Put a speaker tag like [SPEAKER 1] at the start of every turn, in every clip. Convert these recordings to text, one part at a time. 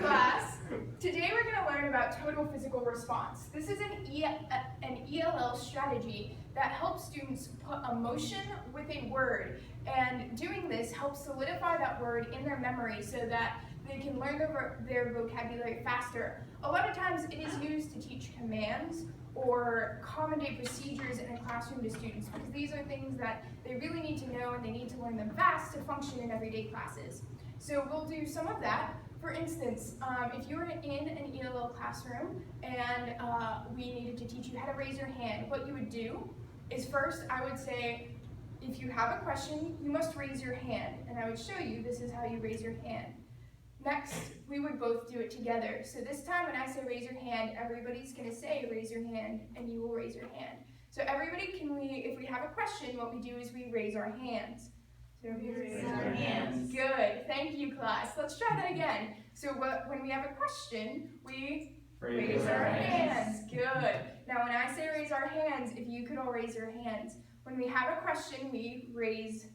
[SPEAKER 1] Class, today we're going to learn about total physical response. This is an ELL strategy that helps students put emotion with a word, and doing this helps solidify that word in their memory so that they can learn their vocabulary faster. A lot of times it is used to teach commands or common day procedures in a classroom to students because these are things that they really need to know and they need to learn them fast to function in everyday classes. So we'll do some of that. For instance, if you were in an ELL classroom and we needed to teach you how to raise your hand, what you would do is first I would say, if you have a question, you must raise your hand, and I would show you this is how you raise your hand. Next, we would both do it together. So this time when I say raise your hand, everybody's going to say raise your hand, and you will raise your hand. So everybody, if we have a question, what we do is we raise our hands. So we raise our hands. Good. Thank you, class. Let's try that again. So when we have a question, we raise our hands. Good. Now when I say raise our hands, if you could all raise your hands. When we have a question, we raise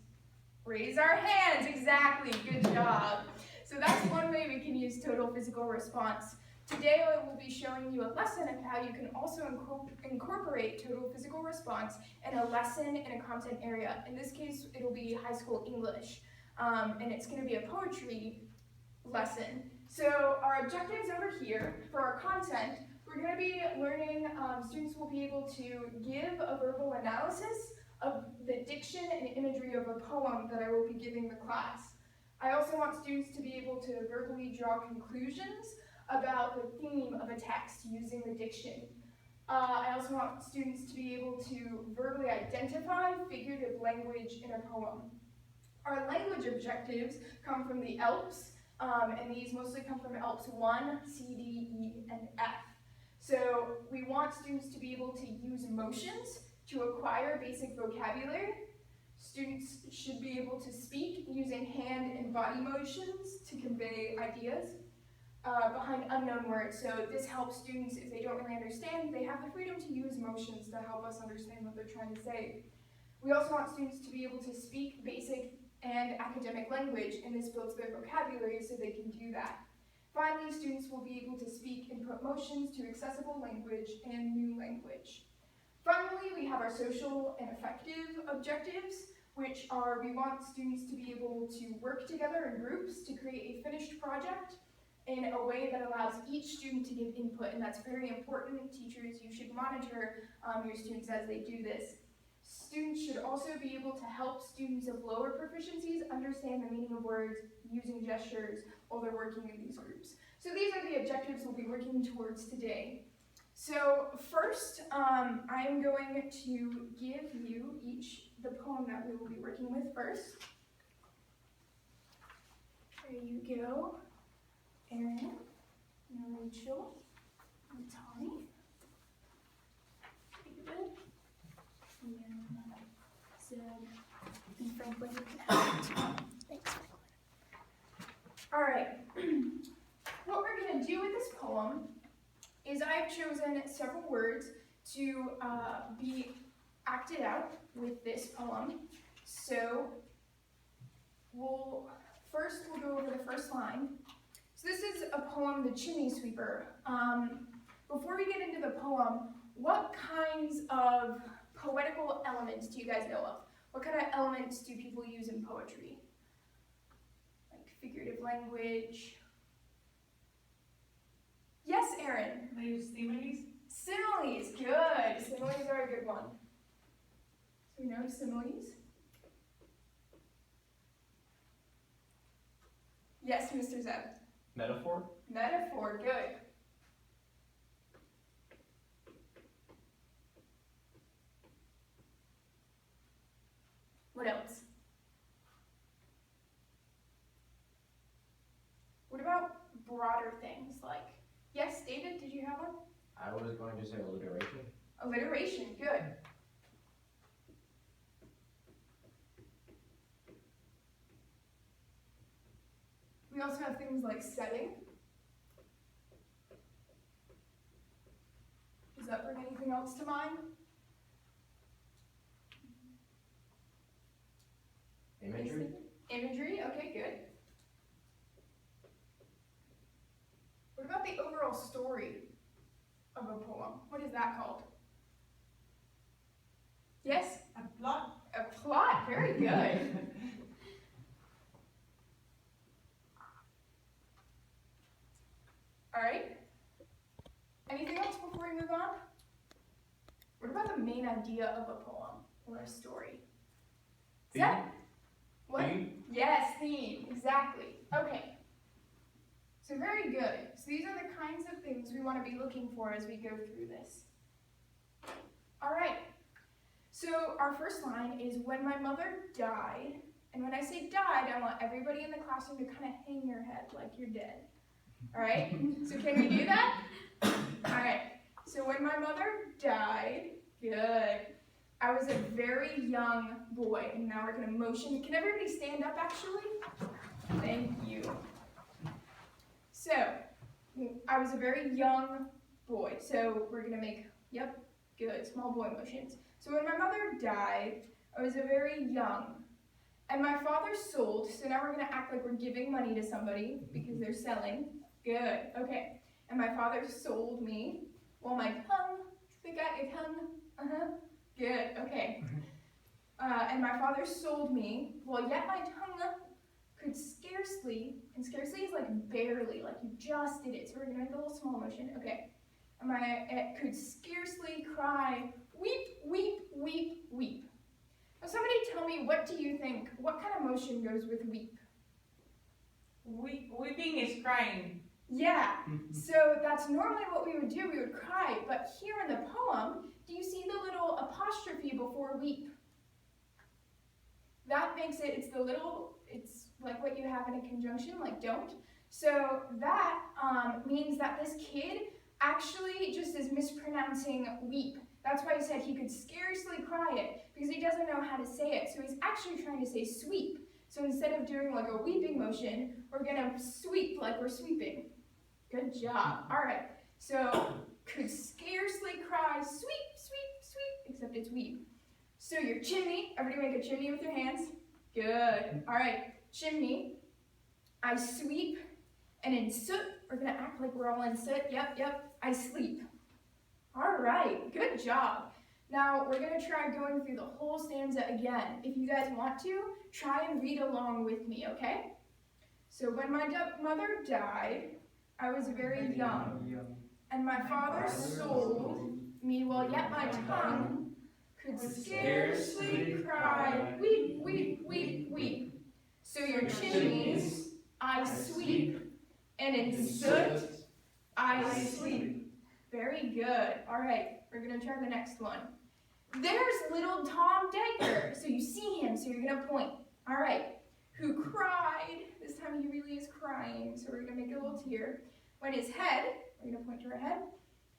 [SPEAKER 1] our hands. Exactly. Good job. So that's one way we can use total physical response. Today I will be showing you a lesson of how you can also incorporate total physical response in a lesson in a content area. In this case, it'll be high school English, and it's going to be a poetry lesson. So our objectives over here for our content, we're going to be learning, students will be able to give a verbal analysis of the diction and imagery of a poem that I will be giving the class. I also want students to be able to verbally draw conclusions about the theme of a text using the diction. I also want students to be able to verbally identify figurative language in a poem. Our language objectives come from the ELPs, and these mostly come from ELPs 1, C, D, E, and F. So we want students to be able to use motions to acquire basic vocabulary. Students should be able to speak using hand and body motions to convey ideas behind unknown words. So this helps students, if they don't really understand, they have the freedom to use motions to help us understand what they're trying to say. We also want students to be able to speak basic and academic language, and this builds their vocabulary so they can do that. Finally, students will be able to speak and put motions to accessible language and new language. Finally, we have our social and affective objectives, which are we want students to be able to work together in groups to create a finished project in a way that allows each student to give input, and that's very important. Teachers, you should monitor your students as they do this. Students should also be able to help students of lower proficiencies understand the meaning of words using gestures while they're working in these groups. So these are the objectives we'll be working towards today. So first, I'm going to give you each the poem that we will be working with first. There you go, Erin, and Rachel, and Tommy, David, and Zed, and Franklin. You can have it too. Thanks, Franklin. All right, what we're going to do with this poem is I've chosen several words to be acted out with this poem. So we'll go over the first line. So this is a poem, The Chimney Sweeper. Before we get into the poem, what kinds of poetical elements do you guys know of? What kind of elements do people use in poetry? Like figurative language. Yes, Erin?
[SPEAKER 2] They use similes?
[SPEAKER 1] Similes, good. Similes are a good one. So we know similes. Yes, Mr. Zeb.
[SPEAKER 3] Metaphor?
[SPEAKER 1] Metaphor, good. What else? What about broader things like, yes, David, did you have one?
[SPEAKER 4] I was going to say alliteration.
[SPEAKER 1] Alliteration, good. We also have things like setting. Does that bring anything else to mind?
[SPEAKER 4] Imagery?
[SPEAKER 1] Imagery, okay, good. story of a poem? What is that called? Yes?
[SPEAKER 2] A plot.
[SPEAKER 1] A plot. Very good. All right. Anything else before we move on? What about the main idea of a poem or a story? Is that what?
[SPEAKER 3] Theme?
[SPEAKER 1] Yes, theme. Exactly. Okay. So very good. So these are the kinds of things we want to be looking for as we go through this. All right. So our first line is when my mother died. And when I say died, I want everybody in the classroom to kind of hang your head like you're dead. All right? So can we do that? All right. So when my mother died, good. I was a very young boy, and now we're going to motion. Can everybody stand up, actually? Thank you. So, I was a very young boy, so we're going to make, yep, good, small boy motions. So when my mother died, I was a very young, and my father sold, so now we're going to act like we're giving money to somebody because they're selling. Good, okay. And my father sold me, while my tongue, stick out your tongue, good, okay. And my father sold me, while yet my tongue could scarcely, and scarcely is like barely, like you just did it, so we're gonna make a little small motion, okay. And it could scarcely cry, weep, weep, weep, weep. Now somebody tell me, what do you think, what kind of motion goes with weep?
[SPEAKER 2] Weeping is crying.
[SPEAKER 1] Yeah, so that's normally what we would do, we would cry, but here in the poem, do you see the little apostrophe before weep? That makes it, it's like what you have in a conjunction, like don't. So that means that this kid actually just is mispronouncing weep. That's why he said he could scarcely cry it, because he doesn't know how to say it. So he's actually trying to say sweep. So instead of doing like a weeping motion, we're gonna sweep like we're sweeping. Good job. All right, so could scarcely cry, sweep, sweep, sweep, except it's weep. So your chimney, everybody make a chimney with your hands. Good. All right, chimney. I sweep, and in soot, we're gonna act like we're all in soot. Yep, I sleep. All right, good job. Now we're gonna try going through the whole stanza again. If you guys want to, try and read along with me, okay? So when my mother died, I was very young, and my father sold me while yet my tongue could scarcely cry, weep, weep, weep, weep. So your chimneys I sweep, and in soot I sleep. Very good. All right, we're gonna try the next one. There's little Tom Dagger. So you see him, so you're gonna point. All right, who cried, this time he really is crying, so we're gonna make a little tear. When his head, we're gonna point to our head,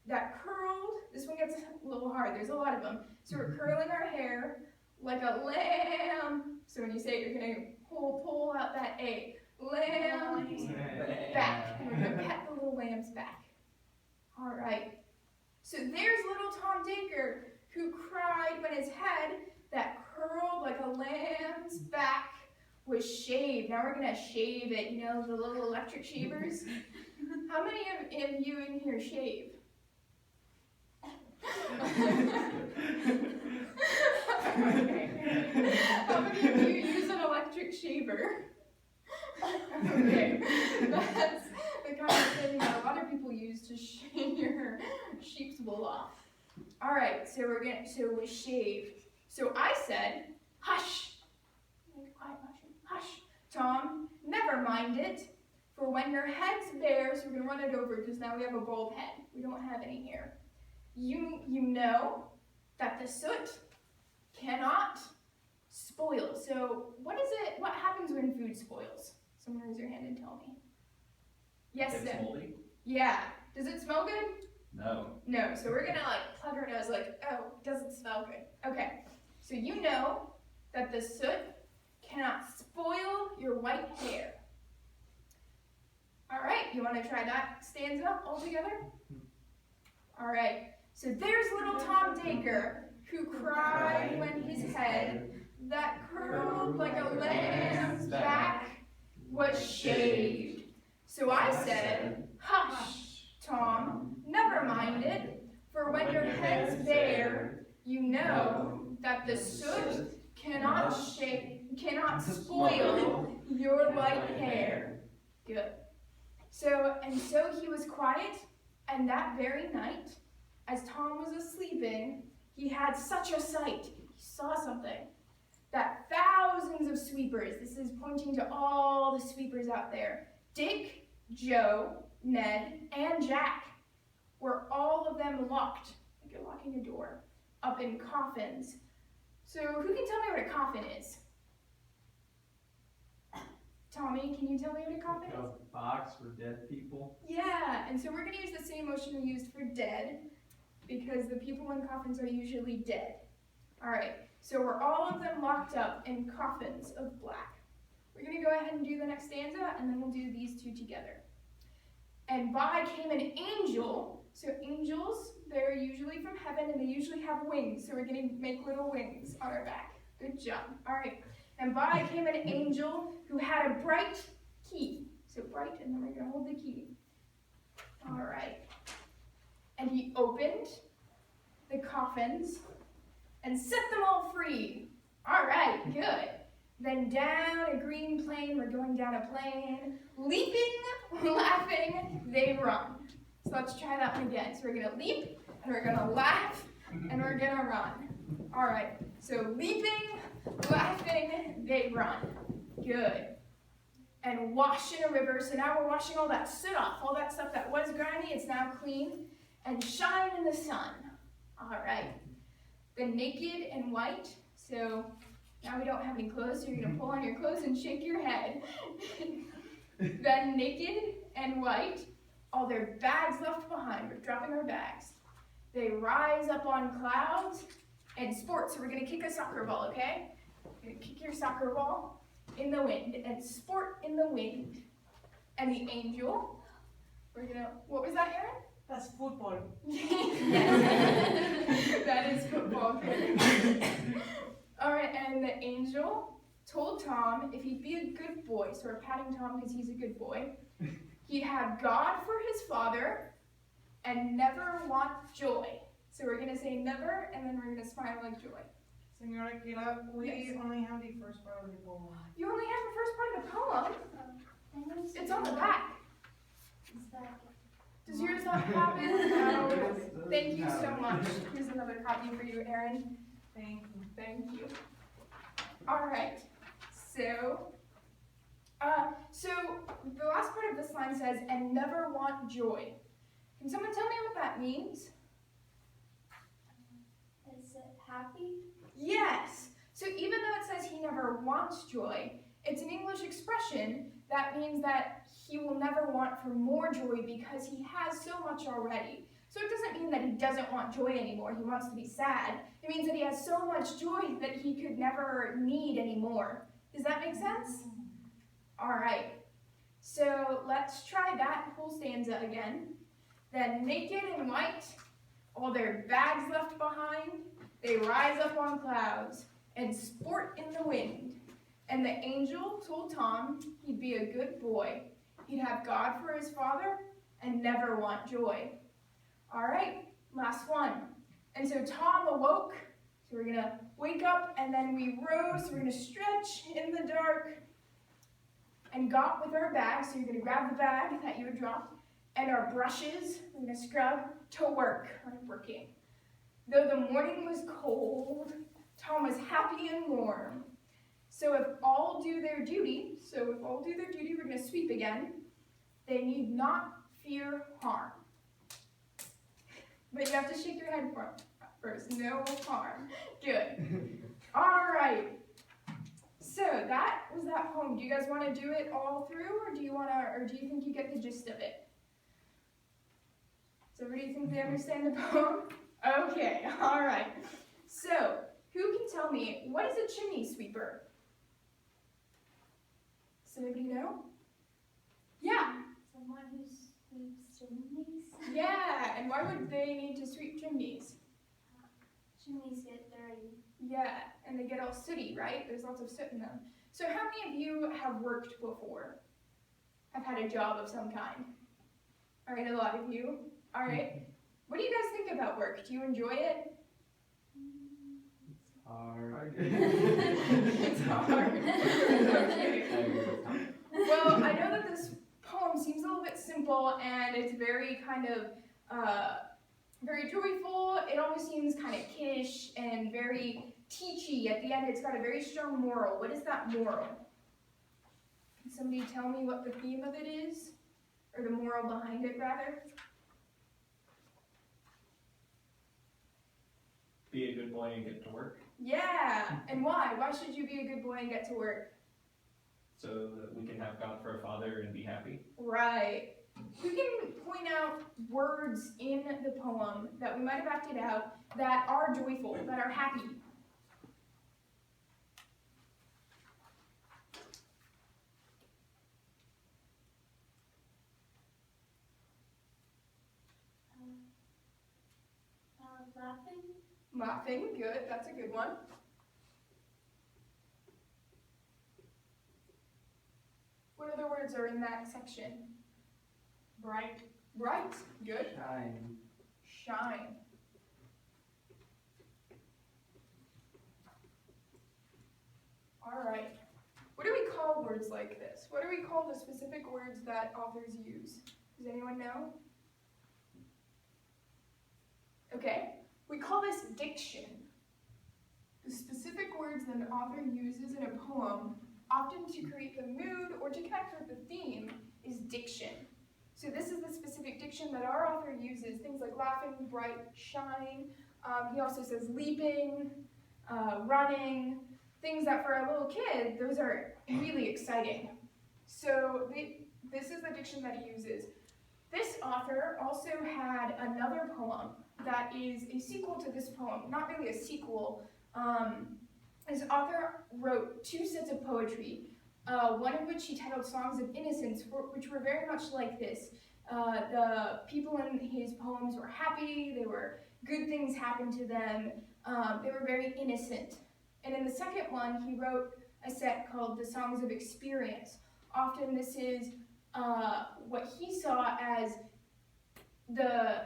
[SPEAKER 1] that curled, this one gets a little hard, there's a lot of them. So we're curling our hair like a lamb. So when you say it, you're gonna pull out that A. Lamb's back. And we're gonna pet the little lamb's back. All right. So there's little Tom Dacre who cried when his head that curled like a lamb's back was shaved. Now we're gonna shave it, you know, the little electric shavers. How many of you in here shave? Okay. How many of you use an electric shaver? Okay, that's the kind of thing that a lot of people use to shave your sheep's wool off. All right, so it was shaved. So I said, hush. Make a quiet motion. Hush, Tom. Never mind it. For when your head's bare, so we're gonna run it over because now we have a bald head. We don't have any here. You know that the soot cannot spoil. So what happens when food spoils? Someone raise your hand and tell me. Yes,
[SPEAKER 3] It's
[SPEAKER 1] Sim.
[SPEAKER 3] moldy?
[SPEAKER 1] Yeah. Does it smell good?
[SPEAKER 3] No.
[SPEAKER 1] No. So we're gonna like plug our nose like, oh, it doesn't smell good. Okay. So you know that the soot cannot spoil your white hair. All right, you want to try that stanza all together? All right, so there's little Tom Dacre who cried when his head that curled like a lamb's back was shaved. So I said, hush, Tom, never mind it, for when your head's bare, you know that the soot cannot spoil your light hair. Good. So he was quiet, and that very night, as Tom was asleeping, he had such a sight. He saw something. That thousands of sweepers, this is pointing to all the sweepers out there, Dick, Joe, Ned, and Jack, were all of them locked, like you're locking a door, up in coffins. So who can tell me what a coffin is? Tommy, can you tell me what a coffin is?
[SPEAKER 3] A box for dead people.
[SPEAKER 1] Yeah, and so we're going to use the same motion we used for dead, because the people in coffins are usually dead. All right, so we're all of them locked up in coffins of black. We're going to go ahead and do the next stanza, and then we'll do these two together. And by came an angel. So angels, they're usually from heaven, and they usually have wings, so we're going to make little wings on our back. Good job. All right. And by came an angel who had a bright key. So bright, and then we're going to hold the key. All right. And he opened the coffins and set them all free. All right, good. Then down a green plain, we're going down a plain, leaping, laughing, they run. So let's try that one again. So we're going to leap, and we're going to laugh, and we're going to run. All right, so leaping, laughing, they run. Good. And wash in a river. So now we're washing all that soot off, all that stuff that was grimy, it's now clean. And shine in the sun. All right. Then naked and white. So now we don't have any clothes, so you're going to pull on your clothes and shake your head. Then naked and white, all their bags left behind. We're dropping our bags. They rise up on clouds and sport. So we're going to kick a soccer ball, okay? You're going to kick your soccer ball in the wind and sport in the wind. And the angel, we're going to, what was that, Aaron?
[SPEAKER 2] That's football.
[SPEAKER 1] Yes. That is football. All right, and the angel told Tom if he'd be a good boy, so we're patting Tom because he's a good boy, he'd have God for his father and never want joy. So we're going to say never, and then we're going to smile like joy.
[SPEAKER 2] Senora Kira, we
[SPEAKER 1] Yes.
[SPEAKER 2] only have the first part of the poem.
[SPEAKER 1] You only have the first part of the poem. It's on the back. Does yours not have it? No. Thank you so much. Here's another copy for you, Aaron.
[SPEAKER 2] Thank you.
[SPEAKER 1] Thank you. All right. So the last part of this line says, "and never want joy." Can someone tell me what that means?
[SPEAKER 5] Is it happy?
[SPEAKER 1] Yes. So even though it says he never wants joy, it's an English expression that means that he will never want for more joy because he has so much already. So it doesn't mean that he doesn't want joy anymore, he wants to be sad. It means that he has so much joy that he could never need anymore. Does that make sense? All right. So let's try that whole stanza again. Then naked and white, all their bags left behind, they rise up on clouds and sport in the wind. And the angel told Tom he'd be a good boy. He'd have God for his father and never want joy. All right, last one. And so Tom awoke. So we're going to wake up, and then we rose. So we're going to stretch in the dark and got with our bags. So you're going to grab the bag that you had dropped and our brushes. We're going to scrub to work. We're working. Though the morning was cold, Tom was happy and warm. So if all do their duty, we're going to sweep again. They need not fear harm. But you have to shake your head first. No harm. Good. All right. So that was that poem. Do you guys want to do it all through, or do you think you get the gist of it? Does everybody think they understand the poem? Okay. All right. So who can tell me, what is a chimney sweeper? Does anybody know? Yeah.
[SPEAKER 5] Someone who sweeps chimneys?
[SPEAKER 1] Yeah, and why would they need to sweep chimneys?
[SPEAKER 5] Chimneys get dirty.
[SPEAKER 1] Yeah, and they get all sooty, right? There's lots of soot in them. So how many of you have worked before? Have had a job of some kind? All right, a lot of you. All right. What do you guys think about work? Do you enjoy it?
[SPEAKER 3] It's hard.
[SPEAKER 1] It's hard. Okay. Well, I know that this poem seems a little bit simple and it's very kind of very joyful. It almost seems kind of kiddish and very teachy. At the end, it's got a very strong moral. What is that moral? Can somebody tell me what the theme of it is? Or the moral behind it, rather?
[SPEAKER 3] Be a good boy and get to work
[SPEAKER 1] Yeah! And why? Why should you be a good boy and get to work?
[SPEAKER 3] so that we can have God for a father and be happy.
[SPEAKER 1] Right. Who can point out words in the poem that we might have acted out that are joyful, that are happy?
[SPEAKER 5] Laughing.
[SPEAKER 1] Laughing, good, that's a good one. What other words are in that section?
[SPEAKER 2] Bright.
[SPEAKER 1] Bright, good.
[SPEAKER 3] Shine.
[SPEAKER 1] Shine. All right. What do we call words like this? What do we call the specific words that authors use? Does anyone know? Okay, we call this diction. The specific words that an author uses in a poem, often to create the mood or to connect with the theme, is diction. So this is the specific diction that our author uses, things like laughing, bright, shine. He also says leaping, running, things that for a little kid, those are really exciting. So this is the diction that he uses. This author also had another poem that is a sequel to this poem, not really a sequel. This author wrote two sets of poetry, one of which he titled Songs of Innocence, which were very much like this. The people in his poems were happy, good things happened to them, they were very innocent. And in the second one, he wrote a set called the Songs of Experience. Often this is what he saw as the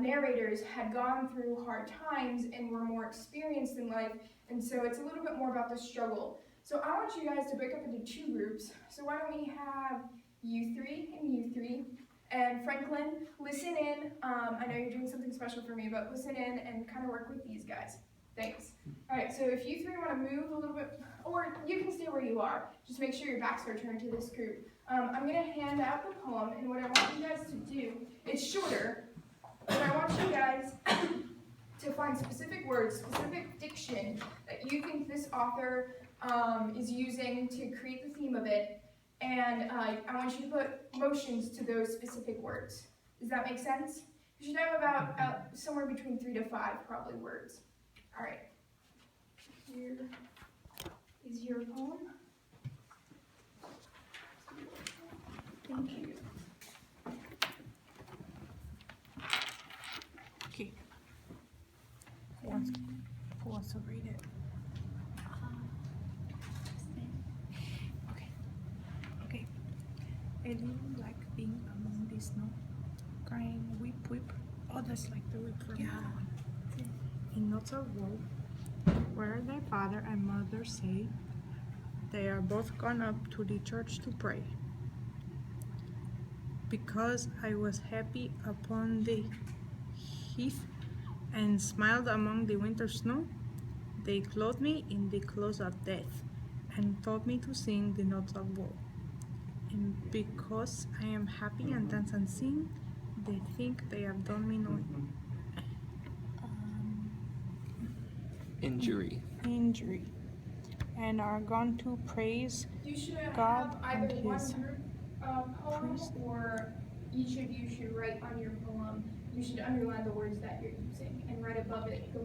[SPEAKER 1] narrators had gone through hard times and were more experienced in life, and so it's a little bit more about the struggle. So I want you guys to break up into two groups. So why don't we have you three and you three, and Franklin, listen in. I know you're doing something special for me, but listen in and kind of work with these guys. Thanks. All right, so if you three want to move a little bit, or you can stay where you are, just make sure your backs are turned to this group. I'm going to hand out the poem, and what I want you guys to do, it's shorter, but I want you guys to find specific words, specific diction that you think this author is using to create the theme of it, and I want you to put motions to those specific words. Does that make sense? You should have about somewhere between 3 to 5 probably words. All right. Here is your poem. Thank you.
[SPEAKER 6] Okay. Who wants to read it? Okay. Ellie like being among the snow, crying whip whip. Oh, that's like the whip from that one. In knots of wool, where their father and mother say they are both gone up to the church to pray. Because I was happy upon the heath and smiled among the winter snow, they clothed me in the clothes of death and taught me to sing the notes of woe. And because I am happy and dance and sing, they think they have done me no
[SPEAKER 7] injury.
[SPEAKER 6] And are gone to praise
[SPEAKER 1] You should
[SPEAKER 6] God
[SPEAKER 1] have either
[SPEAKER 6] and
[SPEAKER 1] one
[SPEAKER 6] his
[SPEAKER 1] group poem
[SPEAKER 6] priest.
[SPEAKER 1] or each of you should write on your poem. You should underline the words that you're using and write above it the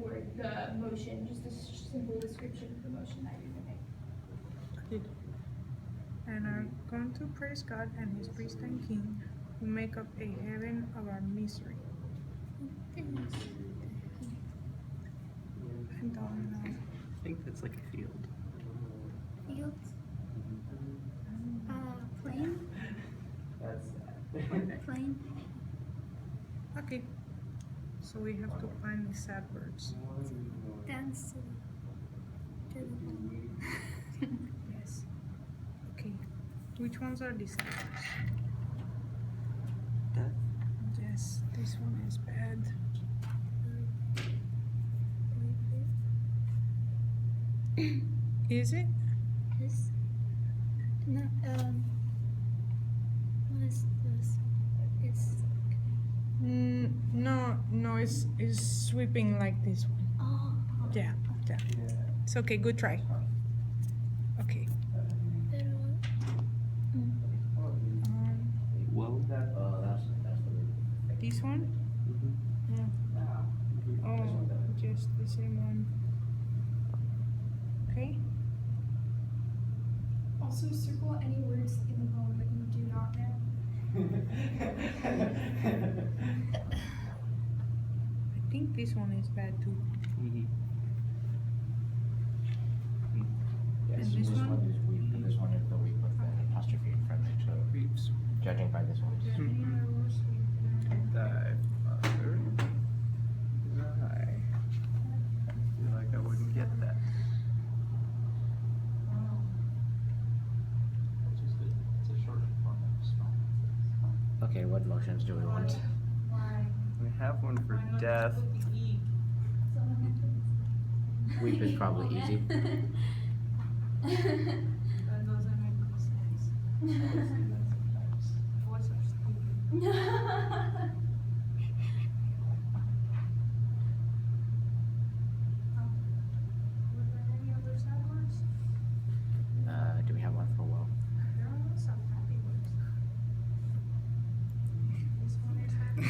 [SPEAKER 1] motion, just a simple description of the motion that you're doing.
[SPEAKER 6] And are gone to praise God and his priest and king, who make up a heaven of our misery. I don't know.
[SPEAKER 7] I think that's like a field.
[SPEAKER 5] Fields. Plane.
[SPEAKER 4] That's sad.
[SPEAKER 5] Plain.
[SPEAKER 6] Okay. So we have to find the sad words.
[SPEAKER 5] Dance to the ball.
[SPEAKER 6] Yes. Okay. Which ones are the sad words?
[SPEAKER 3] Death.
[SPEAKER 6] Yes, this one is bad. Is it?
[SPEAKER 5] This. No. What is this? It's.
[SPEAKER 6] No, it's sweeping like this one.
[SPEAKER 5] Oh.
[SPEAKER 6] Yeah. It's okay, good try. Okay.
[SPEAKER 5] Pero.
[SPEAKER 3] Whoa.
[SPEAKER 4] That's the word.
[SPEAKER 6] This one? Oh, just the same one. Okay.
[SPEAKER 1] Also circle any words in the poem that you do not know.
[SPEAKER 6] I think this one is bad too.
[SPEAKER 4] Yes,
[SPEAKER 6] And this
[SPEAKER 4] this
[SPEAKER 6] one?
[SPEAKER 4] one is weak, and this one is the weak with the apostrophe in front of it, so judging by this one.
[SPEAKER 6] Any other words we can-
[SPEAKER 3] Thy father. I feel like I wouldn't get that.
[SPEAKER 4] Okay, what motions do we want?
[SPEAKER 3] We have one for death.
[SPEAKER 4] Weep is probably easy.
[SPEAKER 6] That doesn't make any sense. What's our stupid? Were there any other sad words?
[SPEAKER 4] Do we have one for woe?
[SPEAKER 6] There are some happy words. This one is happy.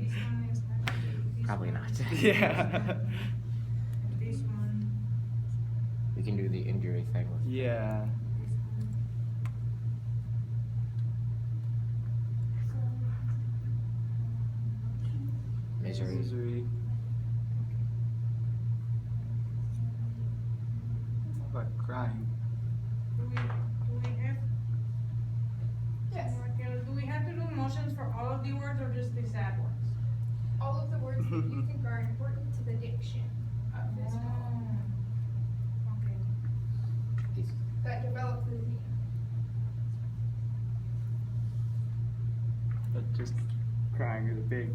[SPEAKER 6] This one is happy. This
[SPEAKER 4] Probably
[SPEAKER 6] one
[SPEAKER 4] not.
[SPEAKER 6] is happy.
[SPEAKER 3] Yeah.
[SPEAKER 6] This one.
[SPEAKER 4] We can do the injury thing with
[SPEAKER 3] Yeah.
[SPEAKER 6] This one.
[SPEAKER 4] misery.
[SPEAKER 3] Misery. What about crying?
[SPEAKER 6] Do we have?
[SPEAKER 1] Yes.
[SPEAKER 6] Do we have to do motions for all of the words or just the sad ones?
[SPEAKER 1] All of the words that you think are important to the diction of this poem
[SPEAKER 6] Okay.
[SPEAKER 1] that develop the theme.
[SPEAKER 3] But just crying is big.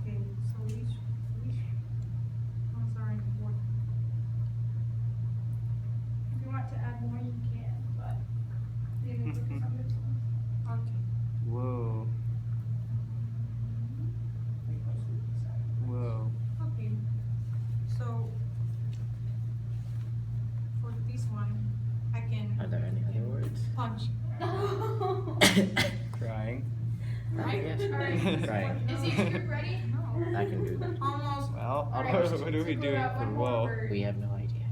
[SPEAKER 6] Okay, so which ones are important?
[SPEAKER 1] If you want to add more, you can, but you can focus on this one.
[SPEAKER 6] Okay.
[SPEAKER 3] Whoa. Whoa.
[SPEAKER 6] Okay. So for this one, I can
[SPEAKER 4] Are there any other words?
[SPEAKER 6] punch.
[SPEAKER 3] Crying.
[SPEAKER 1] Right?
[SPEAKER 4] Yes.
[SPEAKER 1] Alright.
[SPEAKER 4] Crying.
[SPEAKER 1] Is each group ready?
[SPEAKER 6] No.
[SPEAKER 4] I can do that.
[SPEAKER 6] Almost.
[SPEAKER 3] Well,
[SPEAKER 1] Alright,
[SPEAKER 3] what are we
[SPEAKER 1] so
[SPEAKER 3] doing
[SPEAKER 1] out
[SPEAKER 3] for
[SPEAKER 1] one more
[SPEAKER 3] whoa?
[SPEAKER 1] word.
[SPEAKER 4] We have no idea.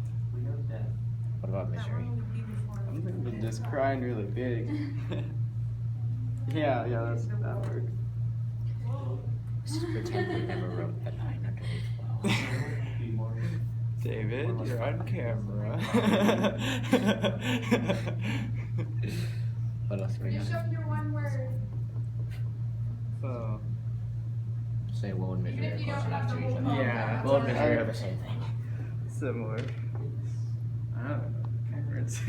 [SPEAKER 4] What about
[SPEAKER 6] That
[SPEAKER 4] misery?
[SPEAKER 6] one would be before.
[SPEAKER 3] I'm thinking just crying really big. yeah, that works.
[SPEAKER 4] Just pretend we never wrote that line underneath woe.
[SPEAKER 3] David, you're on camera.
[SPEAKER 4] What else we
[SPEAKER 1] Finish
[SPEAKER 4] got?
[SPEAKER 1] up your one word.
[SPEAKER 3] So,
[SPEAKER 4] Say woe and
[SPEAKER 1] Even
[SPEAKER 4] misery
[SPEAKER 1] if
[SPEAKER 4] are
[SPEAKER 1] you
[SPEAKER 4] close
[SPEAKER 1] don't
[SPEAKER 4] enough
[SPEAKER 1] have
[SPEAKER 4] to
[SPEAKER 1] the
[SPEAKER 4] each
[SPEAKER 1] whole
[SPEAKER 4] other.
[SPEAKER 1] poem.
[SPEAKER 3] Yeah.
[SPEAKER 4] Woe and misery
[SPEAKER 3] Alright.
[SPEAKER 4] are the same thing.
[SPEAKER 3] similar. I don't know the words.
[SPEAKER 6] So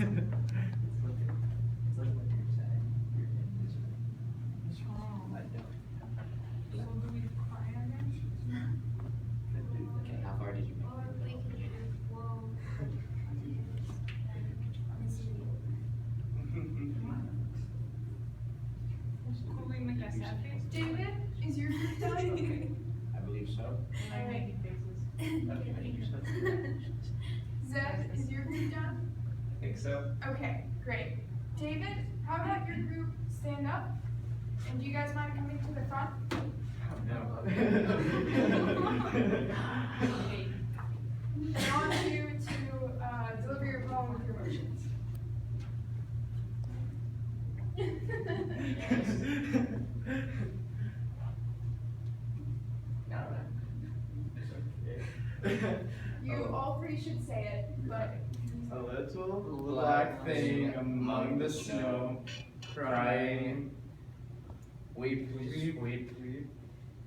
[SPEAKER 6] do we cry again?
[SPEAKER 4] Okay, how far did you
[SPEAKER 5] Or we can do whoa. Misery.
[SPEAKER 6] Could we make a sad face?
[SPEAKER 1] David, is your group done?
[SPEAKER 4] I believe so.
[SPEAKER 6] Like making faces.
[SPEAKER 1] Zeb, is your group done?
[SPEAKER 3] I think so.
[SPEAKER 1] Okay, great. David, how about your group stand up? And do you guys mind coming to the front? And I want you to deliver your poem with your motions. You all three should say it, but
[SPEAKER 3] A little black thing among the snow, crying,
[SPEAKER 7] Weep, weep, weep,
[SPEAKER 3] weep,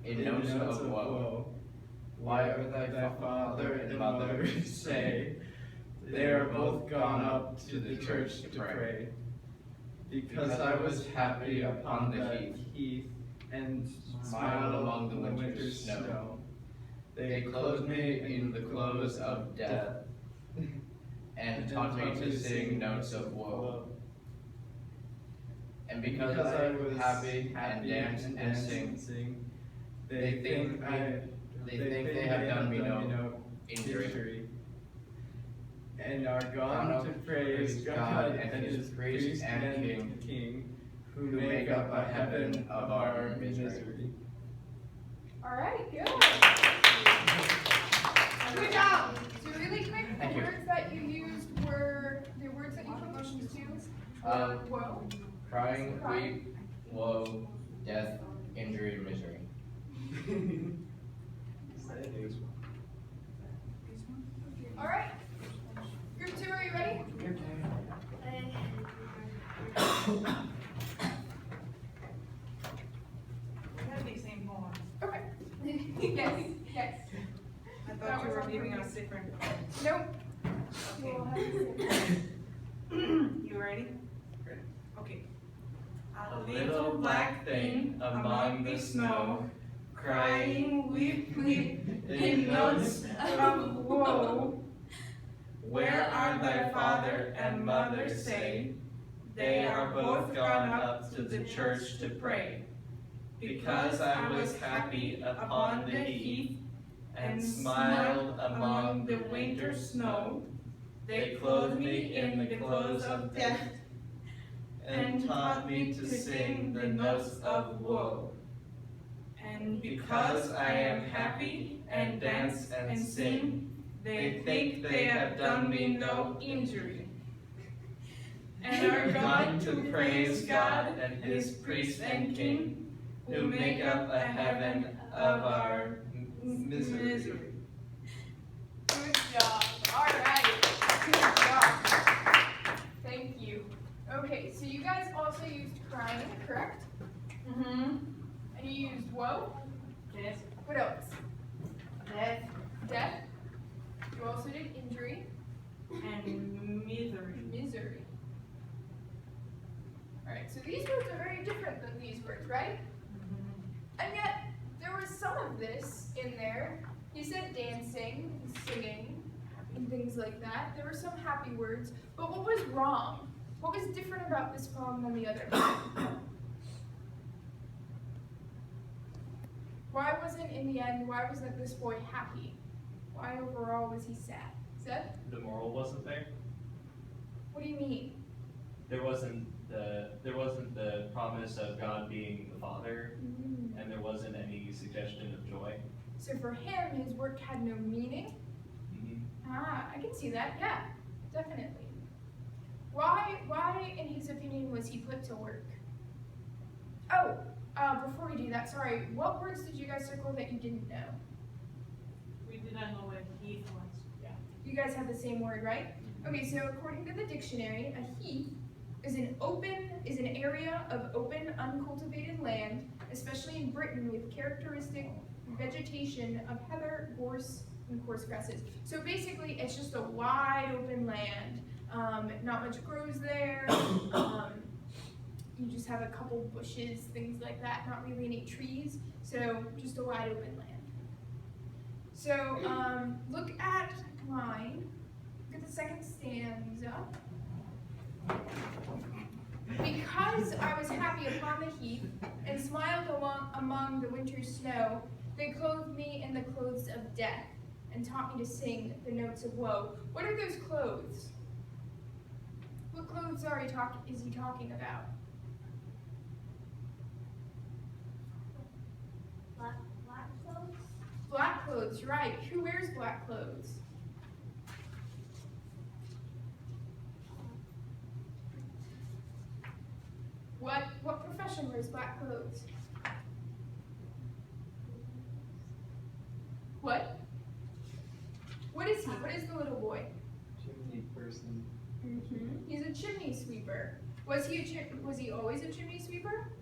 [SPEAKER 7] in notes of woe. Why are thy father and mother say, they are both gone up to the church to pray? Because I was happy upon the heath,
[SPEAKER 3] and
[SPEAKER 7] smiled among the winter's snow. They clothed me in the clothes of death, and taught me to sing notes of woe. And because I was happy and dance and sing, they think they have done me no injury,
[SPEAKER 3] and are gone to praise God and his priest and king, who make up a heaven of our misery.
[SPEAKER 1] All right, good. Good job. So really quick,
[SPEAKER 7] Thank
[SPEAKER 1] the
[SPEAKER 7] you.
[SPEAKER 1] words that you used were, the words that you put motions to were woe.
[SPEAKER 7] Crying, weep, woe, death, injury, and misery.
[SPEAKER 1] All right. Group 2, are you ready?
[SPEAKER 2] We have the same poem.
[SPEAKER 1] Okay. Yes, yes.
[SPEAKER 2] I thought you were leaving us different.
[SPEAKER 1] Nope. We'll have the same.
[SPEAKER 2] You ready?
[SPEAKER 3] Ready.
[SPEAKER 2] Okay.
[SPEAKER 3] A little black thing among the snow, crying weep weep in notes of woe. Where are thy father and mother, say? They are both gone up to the church to pray. Because I was happy upon the heath, and smiled among the winter snow, they clothed me in the clothes of death, and taught me to sing the notes of woe. And because I am happy and dance and sing, they think they have done me no injury, and are gone to praise God and his priest and king, who make up a heaven of our misery.
[SPEAKER 1] Good job. All right. Good job. Thank you. Okay, so you guys also used crying, correct?
[SPEAKER 2] Mm-hmm.
[SPEAKER 1] And you used woe.
[SPEAKER 2] Yes.
[SPEAKER 1] What else?
[SPEAKER 2] Death
[SPEAKER 1] Death. You also did injury.
[SPEAKER 2] and misery.
[SPEAKER 1] Misery. All right, so these words are very different than these words, right? And yet, there was some of this in there. He said dancing, and singing, and things like that. There were some happy words, but what was wrong? What was different about this poem than the other? Why wasn't, in the end, why wasn't this boy happy? Why overall was he sad? Seth?
[SPEAKER 8] The moral wasn't there.
[SPEAKER 1] What do you mean?
[SPEAKER 8] There wasn't the promise of God being the Father, and there wasn't any suggestion of joy.
[SPEAKER 1] So for him, his work had no meaning? Ah, I can see that, yeah, definitely. Why, in his opinion, was he put to work? Oh, before we do that, sorry, what words did you guys circle that you didn't know?
[SPEAKER 2] We didn't know what heath was. Yeah.
[SPEAKER 1] You guys have the same word, right? Okay, so according to the dictionary, a heath is an area of open, uncultivated land, especially in Britain, with characteristic vegetation of heather, gorse, and coarse grasses. So basically, it's just a wide open land. Not much grows there. You just have a couple bushes, things like that. Not really any trees. So just a wide open land. So look at mine. Look at the second stanza. Because I was happy upon the heath, and smiled among the winter's snow, they clothed me in the clothes of death, and taught me to sing the notes of woe. What are those clothes? What clothes is he talking about?
[SPEAKER 5] Black clothes?
[SPEAKER 1] Black clothes, right. Who wears black clothes? What profession wears black clothes? What? What is he? What is the little boy?
[SPEAKER 3] Chimney person.
[SPEAKER 1] He's a chimney sweeper. Was he always a chimney sweeper?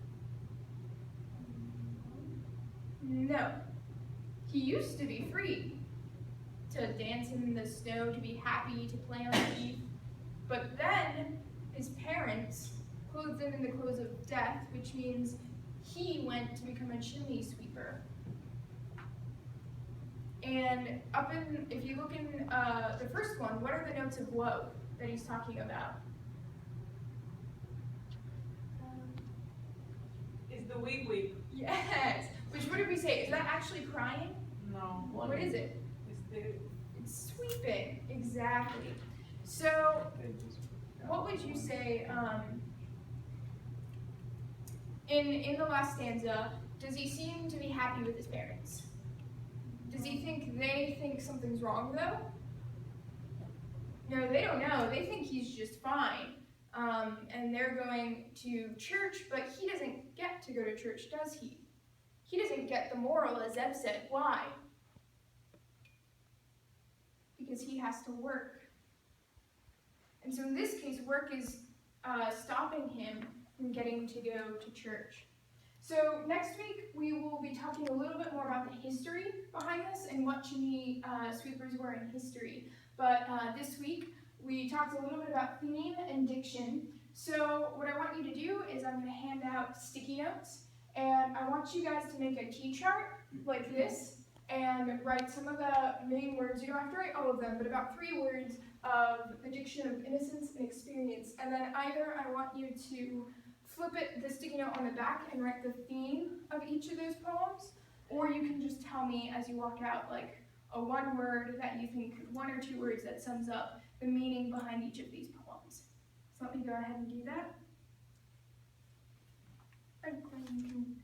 [SPEAKER 1] No. He used to be free. To dance in the snow, to be happy, to play on the heath. But then his parents clothed him in the clothes of death, which means he went to become a chimney sweeper. And if you look in the first one, what are the notes of woe that he's talking about?
[SPEAKER 2] It's the weep weep.
[SPEAKER 1] Yes. Which, what did we say? Is that actually crying?
[SPEAKER 2] No.
[SPEAKER 1] What is it?
[SPEAKER 2] It's the
[SPEAKER 1] It's sweeping. Exactly. So, what would you say? In the last stanza, does he seem to be happy with his parents? Does he think they think something's wrong though? No, they don't know. They think he's just fine. And they're going to church, but he doesn't get to go to church, does he? He doesn't get the moral, as Zeb said. Why? Because he has to work. And so in this case, work is stopping him from getting to go to church. So next week, we will be talking a little bit more about the history behind this and what chimney sweepers were in history. But this week, we talked a little bit about theme and diction. So what I want you to do is I'm going to hand out sticky notes, and I want you guys to make a key chart like this and write some of the main words. You don't have to write all of them, but about 3 words of the diction of innocence and experience. And then either I want you to flip the sticky note on the back and write the theme of each of those poems, or you can just tell me as you walk out like a 1 word that you think, 1 or 2 words that sums up the meaning behind each of these poems. So let me go ahead and do that. And Glenn, you can